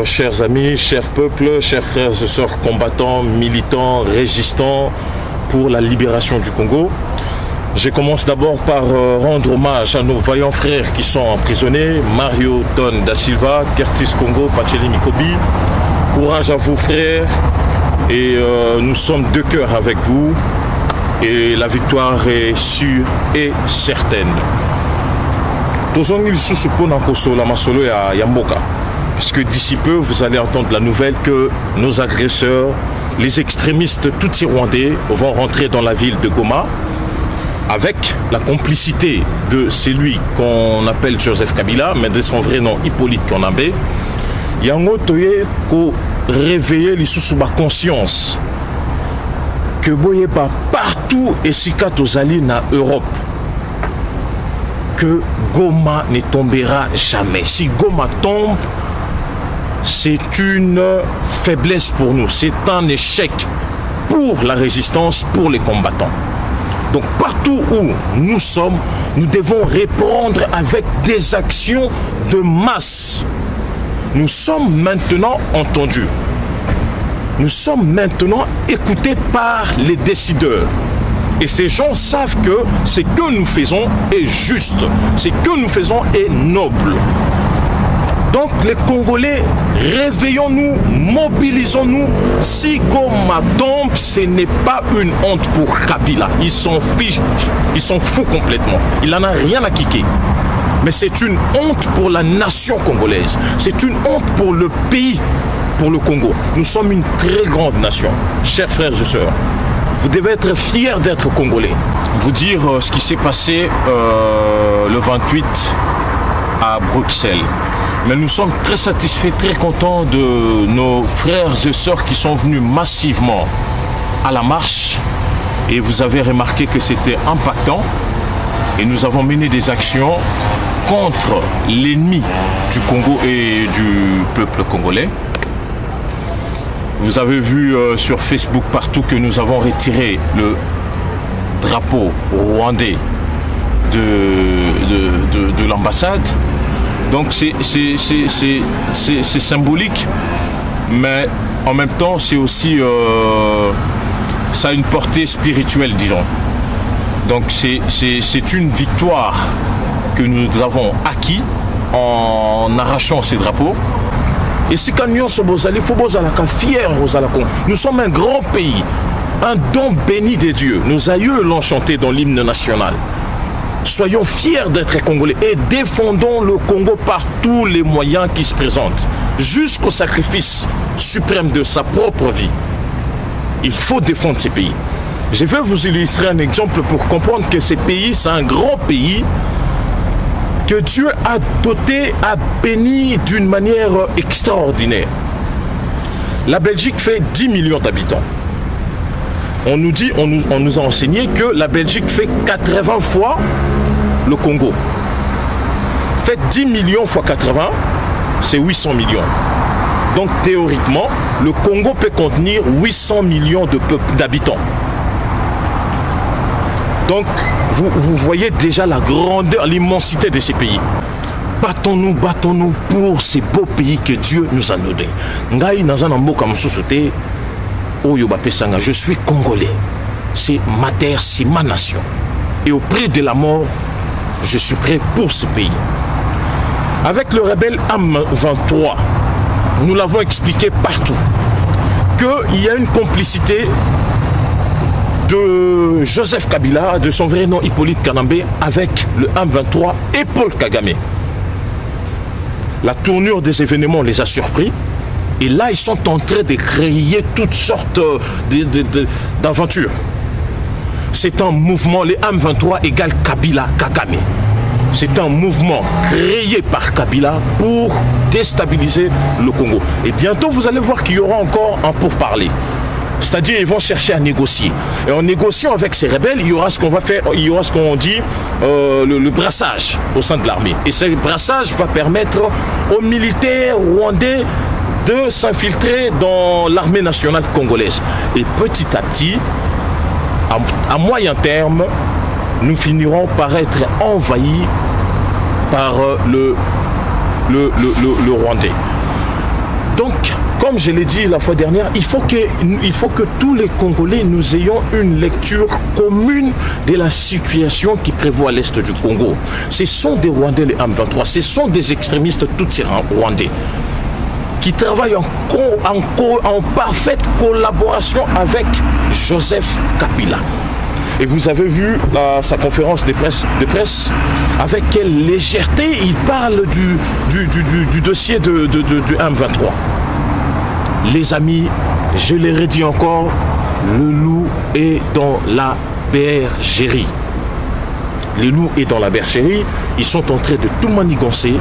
Chers amis, chers peuples, chers frères et sœurs combattants, militants, résistants pour la libération du Congo, je commence d'abord par rendre hommage à nos vaillants frères qui sont emprisonnés, Mario Don da Silva, Curtis Congo, Pacheli Mikobi. Courage à vous frères et nous sommes de cœur avec vous et la victoire est sûre et certaine. Puisque d'ici peu, vous allez entendre la nouvelle que nos agresseurs, les extrémistes tout rwandais, vont rentrer dans la ville de Goma avec la complicité de celui qu'on appelle Joseph Kabila, mais de son vrai nom Hippolyte Konambe. Yango toye ko réveiller les sous ma conscience que boye pas partout et si katozali na Europe que Goma ne tombera jamais. Si Goma tombe, c'est une faiblesse pour nous, c'est un échec pour la résistance, pour les combattants. Donc partout où nous sommes, nous devons répondre avec des actions de masse. Nous sommes maintenant entendus. Nous sommes maintenant écoutés par les décideurs. Et ces gens savent que ce que nous faisons est juste, ce que nous faisons est noble. Donc les Congolais, réveillons-nous, mobilisons-nous. Si Goma tombe, ce n'est pas une honte pour Kabila. Ils s'en fichent, ils s'en foutent complètement. Il n'en a rien à kicker. Mais c'est une honte pour la nation congolaise. C'est une honte pour le pays, pour le Congo. Nous sommes une très grande nation. Chers frères et sœurs, vous devez être fiers d'être Congolais. Vous dire ce qui s'est passé le 28 à Bruxelles. Mais nous sommes très satisfaits, très contents de nos frères et sœurs qui sont venus massivement à la marche. Et vous avez remarqué que c'était impactant. Et nous avons mené des actions contre l'ennemi du Congo et du peuple congolais. Vous avez vu sur Facebook partout que nous avons retiré le drapeau rwandais de l'ambassade. Donc c'est symbolique, mais en même temps c'est aussi ça a une portée spirituelle, disons. Donc c'est une victoire que nous avons acquis en arrachant ces drapeaux. Et si nous sommes fiers, nous sommes un grand pays, un don béni des dieux. Nos aïeux l'ont chanté dans l'hymne national. Soyons fiers d'être Congolais et défendons le Congo par tous les moyens qui se présentent, jusqu'au sacrifice suprême de sa propre vie. Il faut défendre ces pays. Je vais vous illustrer un exemple pour comprendre que ces pays, c'est un grand pays que Dieu a doté, a béni d'une manière extraordinaire. La Belgique fait 10 millions d'habitants. On nous a enseigné que la Belgique fait 80 fois le Congo. Faites 10 millions fois 80, c'est 800 millions. Donc théoriquement, le Congo peut contenir 800 millions d'habitants. Donc vous voyez déjà la grandeur, l'immensité de ces pays. Battons-nous pour ces beaux pays que Dieu nous a donnés. Je suis Congolais. C'est ma terre, c'est ma nation. Et au prix de la mort, je suis prêt pour ce pays. Avec le rebelle AM23, nous l'avons expliqué partout, qu'il y a une complicité de Joseph Kabila, de son vrai nom Hippolyte Konambe, avec le AM23 et Paul Kagame. La tournure des événements les a surpris. Et là, ils sont en train de créer toutes sortes d'aventures. C'est un mouvement, les AM23 égale Kabila Kagame. C'est un mouvement créé par Kabila pour déstabiliser le Congo. Et bientôt, vous allez voir qu'il y aura encore un pourparler. C'est-à-dire, ils vont chercher à négocier. Et en négociant avec ces rebelles, il y aura ce qu'on va faire, il y aura ce qu'on dit le brassage au sein de l'armée. Et ce brassage va permettre aux militaires rwandais de s'infiltrer dans l'armée nationale congolaise. Et petit à petit, à moyen terme, nous finirons par être envahis par le Rwandais. Donc, comme je l'ai dit la fois dernière, il faut que tous les Congolais, nous ayons une lecture commune de la situation qui prévaut à l'est du Congo. Ce sont des Rwandais, les M23, ce sont des extrémistes, tous ces Rwandais, qui travaillent en parfaite collaboration avec Joseph Kabila. Et vous avez vu sa conférence de presse, avec quelle légèreté il parle du dossier du M23. Les amis, je l'ai redit encore, le loup est dans la bergerie. Le loup est dans la bergerie, ils sont en train de tout manigancer.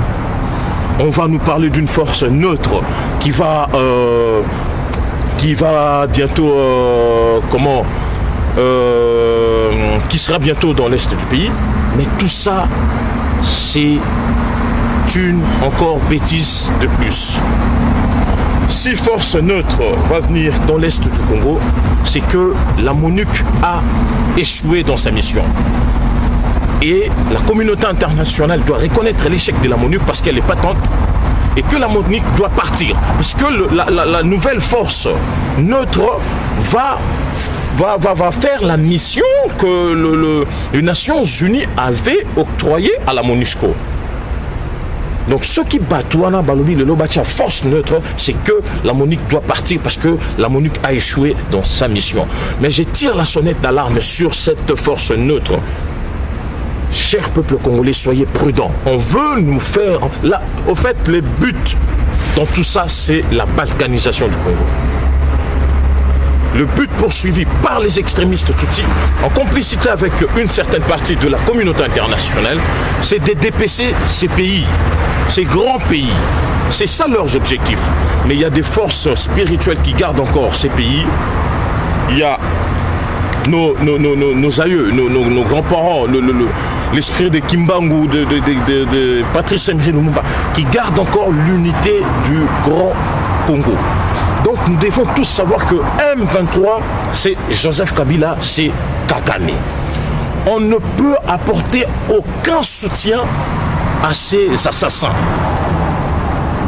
On va nous parler d'une force neutre qui va bientôt, qui sera bientôt dans l'est du pays. Mais tout ça, c'est une encore bêtise de plus. Si force neutre va venir dans l'est du Congo, c'est que la MONUC a échoué dans sa mission. Et la communauté internationale doit reconnaître l'échec de la MONUC parce qu'elle est patente et que la MONUC doit partir. Parce que la nouvelle force neutre va faire la mission que les Nations Unies avaient octroyée à la MONUSCO. Donc ceux qui battent Balobi, le Lobatia force neutre, c'est que la MONUC doit partir parce que la MONUC a échoué dans sa mission. Mais je tire la sonnette d'alarme sur cette force neutre. Cher peuple congolais, soyez prudents. On veut nous faire... Là, au fait, le but dans tout ça, c'est la balkanisation du Congo. Le but poursuivi par les extrémistes Tutsis, en complicité avec une certaine partie de la communauté internationale, c'est de dépêcher ces pays, ces grands pays. C'est ça leurs objectifs. Mais il y a des forces spirituelles qui gardent encore ces pays. Il y a nos aïeux, nos grands-parents, l'esprit de Kimbangu, de Patrice Emery Lumumba, qui gardent encore l'unité du Grand Congo. Donc nous devons tous savoir que M23, c'est Joseph Kabila, c'est Kagame. On ne peut apporter aucun soutien à ces assassins.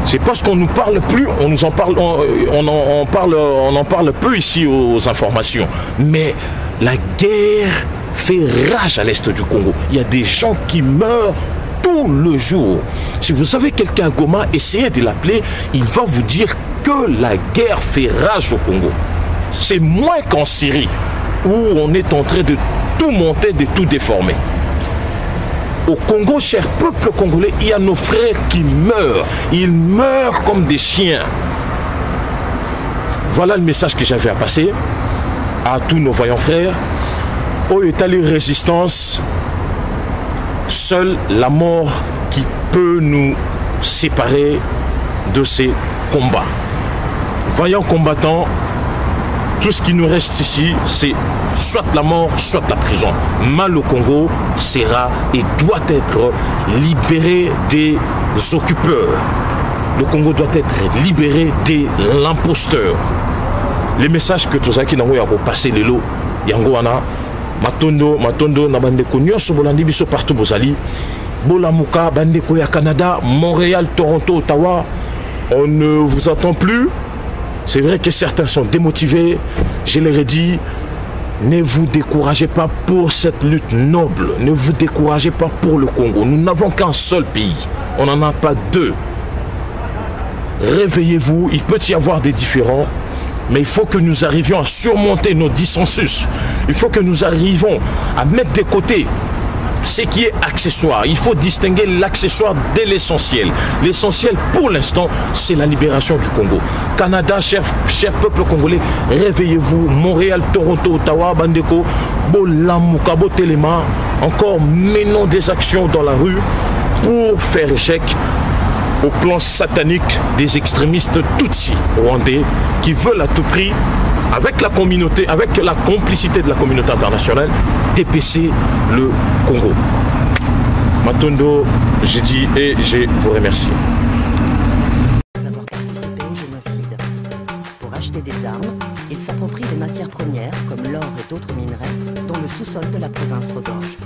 C'est parce qu'on nous parle plus, on nous en parle, on en parle peu ici aux informations. Mais la guerre fait rage à l'est du Congo. Il y a des gens qui meurent tout le jour. Si vous avez quelqu'un à Goma, essayez de l'appeler, il va vous dire que la guerre fait rage au Congo. C'est moins qu'en Syrie, où on est en train de tout monter, de tout déformer. Au Congo, cher peuple congolais, il y a nos frères qui meurent. Ils meurent comme des chiens. Voilà le message que j'avais à passer à tous nos voyants frères. Au état de résistance, seule la mort qui peut nous séparer de ces combats. Vaillants combattants, tout ce qui nous reste ici, c'est soit la mort, soit la prison. Mal au Congo sera et doit être libéré des occupeurs. Le Congo doit être libéré de l'imposteur. Les messages que Tozaki Nango a passé les lots, Yangoana, Matondo, na bandeko nyonso bolandi biso partout bozali. Bolamuka, bandeko ya Canada, Montréal, Toronto, Ottawa, on ne vous attend plus. C'est vrai que certains sont démotivés. Je leur ai dit, ne vous découragez pas pour cette lutte noble. Ne vous découragez pas pour le Congo. Nous n'avons qu'un seul pays. On n'en a pas deux. Réveillez-vous. Il peut y avoir des différends. Mais il faut que nous arrivions à surmonter nos dissensus. Il faut que nous arrivions à mettre de côté ce qui est accessoire. Il faut distinguer l'accessoire de l'essentiel. L'essentiel pour l'instant, c'est la libération du Congo. Canada, cher peuple congolais, réveillez-vous. Montréal, Toronto, Ottawa, Bandeko, Bolamuka, Botelema, encore menons des actions dans la rue pour faire échec au plan satanique des extrémistes Tutsis rwandais qui veulent à tout prix, avec la communauté, avec la complicité de la communauté internationale, dépêcher le Congo. Matondo, j'ai dit et je vous remercie. Avoir participé au génocide. Pour acheter des armes, ils s'approprient des matières premières comme l'or et d'autres minerais dont le sous-sol de la province regorge.